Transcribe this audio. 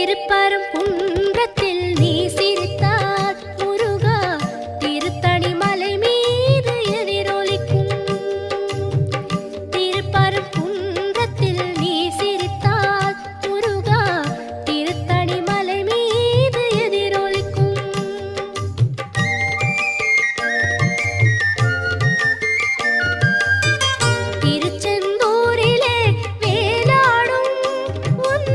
திருப்பரங்குன்றத்தில் நீ சிரித்தால் முருகா திருத்தணி மலை மீது எதிரொலிக்கும். திருப்பரங்குன்றத்தில் நீ சிரித்தால் முருகா திருத்தணி மலை மீது எதிரொலிக்கும். திருச்செந்தூரிலே வேலாடும் உன்